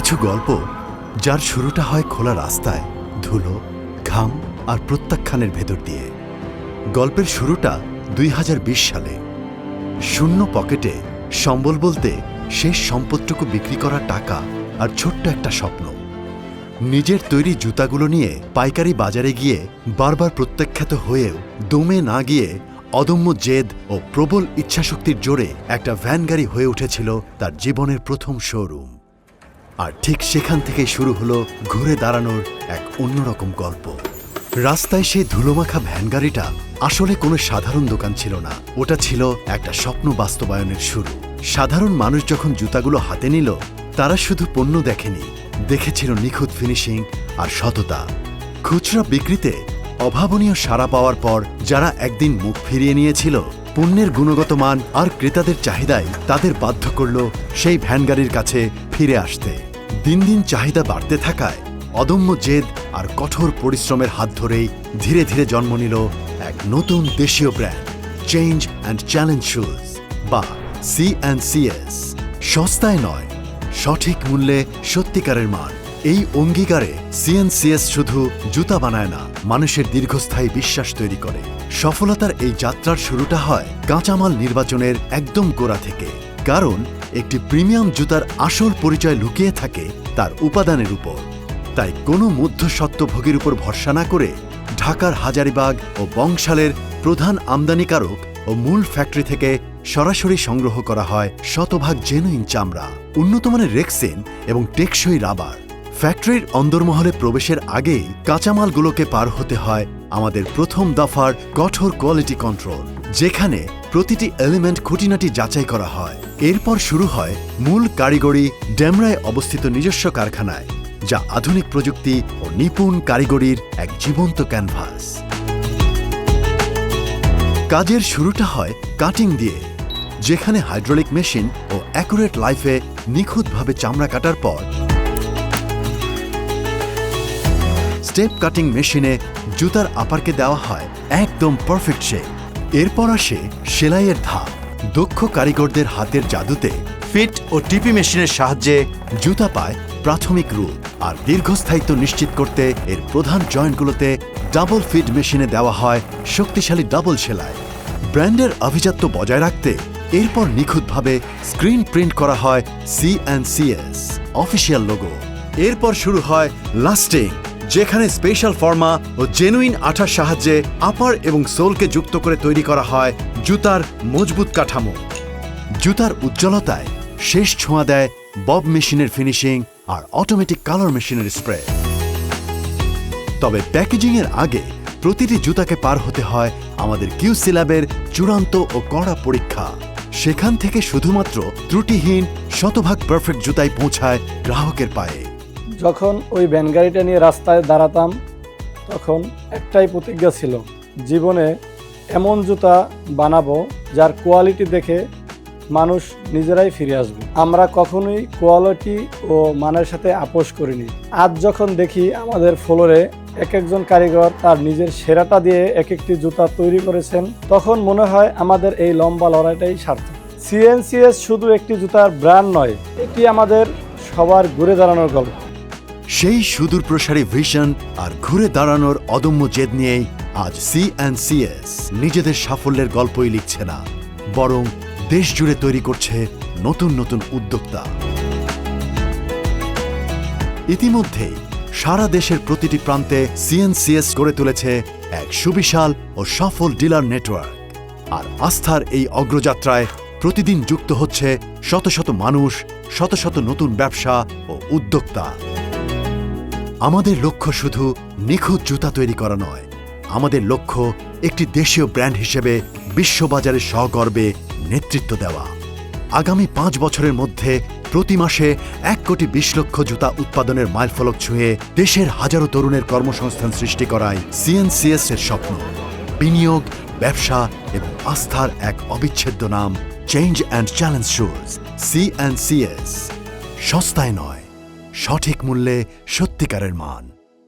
কিছু গল্প যার শুরুটা হয় খোলা রাস্তায়, ধুলো, ঘাম আর প্রত্যাখ্যানের ভেতর দিয়ে। গল্পের শুরুটা ২০২০ সালে। শূন্য পকেটে সম্বল বলতে শেষ সম্পদটুকু বিক্রি করা টাকা আর ছোট্ট একটা স্বপ্ন। নিজের তৈরি জুতাগুলো নিয়ে পাইকারি বাজারে গিয়ে বারবার প্রত্যাখ্যাত হয়েও দমে না গিয়ে অদম্য জেদ ও প্রবল ইচ্ছাশক্তির জোরে একটা ভ্যান গাড়ি হয়ে উঠেছিল তার জীবনের প্রথম শোরুম। আর ঠিক সেখান থেকেই শুরু হলো ঘুরে দাঁড়ানোর এক অন্যরকম গল্প। রাস্তায় সেই ধুলোমাখা ভ্যান গাড়িটা আসলে কোনো সাধারণ দোকান ছিল না, ওটা ছিল একটা স্বপ্ন বাস্তবায়নের শুরু। সাধারণ মানুষ যখন জুতাগুলো হাতে নিল, তারা শুধু পণ্য দেখেনি, দেখেছিল নিখুঁত ফিনিশিং আর সততা। খুচরা বিক্রিতে অভাবনীয় সাড়া পাওয়ার পর যারা একদিন মুখ ফিরিয়ে নিয়েছিল, পণ্যের গুণগত মান আর ক্রেতাদের চাহিদায় তাদের বাধ্য করল সেই ভ্যান গাড়ির কাছে ফিরে আসতে। দিন দিন চাহিদা বাড়তে থাকায় অদম্য জেদ আর কঠোর পরিশ্রমের হাত ধরেই ধীরে ধীরে জন্ম নিল এক নতুন দেশীয় brand, change and challenge shoes বা C&CS। সস্তায় নয়, সঠিক মূল্যে সত্যিকারের মান। এই অঙ্গীকারে C&CS শুধু জুতা বানায় না, মানুষের দীর্ঘস্থায়ী বিশ্বাস তৈরি করে। সফলতার এই যাত্রার শুরুটা হয় কাঁচামাল নির্বাচনের একদম গোড়া থেকে। কারণ একটি প্রিমিয়াম জুতার আসল পরিচয় লুকিয়ে থাকে তার উপাদানের উপর। তাই কোনো মধ্যস্বত্বভোগীর উপর ভরসা না করে ঢাকার হাজারীবাগ ও বংশালের প্রধান আমদানিকারক ও মূল ফ্যাক্টরি থেকে সরাসরি সংগ্রহ করা হয় শতভাগ জেনুইন চামড়া, উন্নতমানের রেক্সিন এবং টেকসই রাবার। ফ্যাক্টরির অন্দরমহলে প্রবেশের আগেই কাঁচামালগুলোকে পার হতে হয় আমাদের প্রথম দফার কঠোর কোয়ালিটি কন্ট্রোল, যেখানে প্রতিটি এলিমেন্ট খুঁটিনাটি যাচাই করা হয়। এরপর শুরু হয় মূল কারিগরি ডেমরায় অবস্থিত নিজস্ব কারখানায়, যা আধুনিক প্রযুক্তি ও নিপুণ কারিগরির এক জীবন্ত ক্যানভাস। কাজের শুরুটা হয় কাটিং দিয়ে, যেখানে হাইড্রোলিক মেশিন ও অ্যাকুরেট লাইফে নিখুঁতভাবে চামড়া কাটার পর স্টেপ কাটিং মেশিনে জুতার আপারকে দেওয়া হয় একদম পারফেক্ট শেপ। এরপর আসে সেলাইয়ের ধাপ। দক্ষ কারিগরদের হাতের জাদুতে ফিট ও টিপি মেশিনের সাহায্যে জুতা পায় প্রাথমিক রূপ। আর দীর্ঘস্থায়িত্ব নিশ্চিত করতে এর প্রধান জয়েন্টগুলোতে ডাবল ফিট মেশিনে দেওয়া হয় শক্তিশালী ডাবল সেলাই। ব্র্যান্ডের আভিজাত্য বজায় রাখতে এরপর নিখুঁতভাবে স্ক্রিন প্রিন্ট করা হয় C&CS অফিসিয়াল লোগো। এরপর শুরু হয় লাস্টিং, যেখানে স্পেশাল ফর্মা ও জেনুইন আঠার সাহায্যে আপার এবং সোলকে যুক্ত করে তৈরি করা হয় জুতার মজবুত কাঠামো। জুতার উজ্জ্বলতায় শেষ ছোঁয়া দেয় বব মেশিনের ফিনিশিং আর অটোমেটিক কালার মেশিনের স্প্রে। তবে প্যাকেজিংয়ের আগে প্রতিটি জুতাকে পার হতে হয় আমাদের QC ল্যাবের চূড়ান্ত ও কড়া পরীক্ষা। সেখান থেকে শুধুমাত্র ত্রুটিহীন শতভাগ পারফেক্ট জুতাই পৌঁছায় গ্রাহকের পায়ে। যখন ওই ভ্যান গাড়িটা নিয়ে রাস্তায় দাঁড়াতাম, তখন একটাই প্রতিজ্ঞা ছিল, জীবনে এমন জুতা বানাবো যার কোয়ালিটি দেখে মানুষ নিজেরাই ফিরে আসবে। আমরা কখনোই কোয়ালিটি ও মানের সাথে আপোষ করিনি। আজ যখন দেখি আমাদের ফ্লোরে এক একজন কারিগর তার নিজের সেরাটা দিয়ে এক একটি জুতা তৈরি করেছেন, তখন মনে হয় আমাদের এই লম্বা লড়াইটাই সার্থক। C&CS শুধু একটি জুতার ব্র্যান্ড নয়, এটি আমাদের সবার ঘুরে দাঁড়ানোর গল্প। সেই সুদূর প্রসারী ভিশন আর ঘুরে দাঁড়ানোর অদম্য জেদ নিয়েই আজ C&CS নিজেদের সাফল্যের গল্পই লিখছে না, বরং দেশ জুড়ে তৈরি করছে নতুন নতুন উদ্যোক্তা। ইতিমধ্যেই সারা দেশের প্রতিটি প্রান্তে C&CS গড়ে তুলেছে এক সুবিশাল ও সফল ডিলার নেটওয়ার্ক। আর আস্থার এই অগ্রযাত্রায় প্রতিদিন যুক্ত হচ্ছে শত শত মানুষ, শত শত নতুন ব্যবসা ও উদ্যোক্তা। আমাদের লক্ষ্য শুধু নিখুঁত জুতা তৈরি করা নয়, আমাদের লক্ষ্য একটি দেশীয় ব্র্যান্ড হিসেবে বিশ্ববাজারে সগর্বে নেতৃত্ব দেওয়া। আগামী 5 বছরের মধ্যে প্রতি মাসে 1,20,00,000 জুতা উৎপাদনের মাইলফলক ছুঁয়ে দেশের হাজারো তরুণের কর্মসংস্থান সৃষ্টি করাই C&CS এর স্বপ্ন। বিনিয়োগ, ব্যবসা এবং আস্থার এক অবিচ্ছেদ্য নাম change and challenge shoes. C&CS সস্তায় নয়, সঠিক মূল্যে সত্যিকারের মান।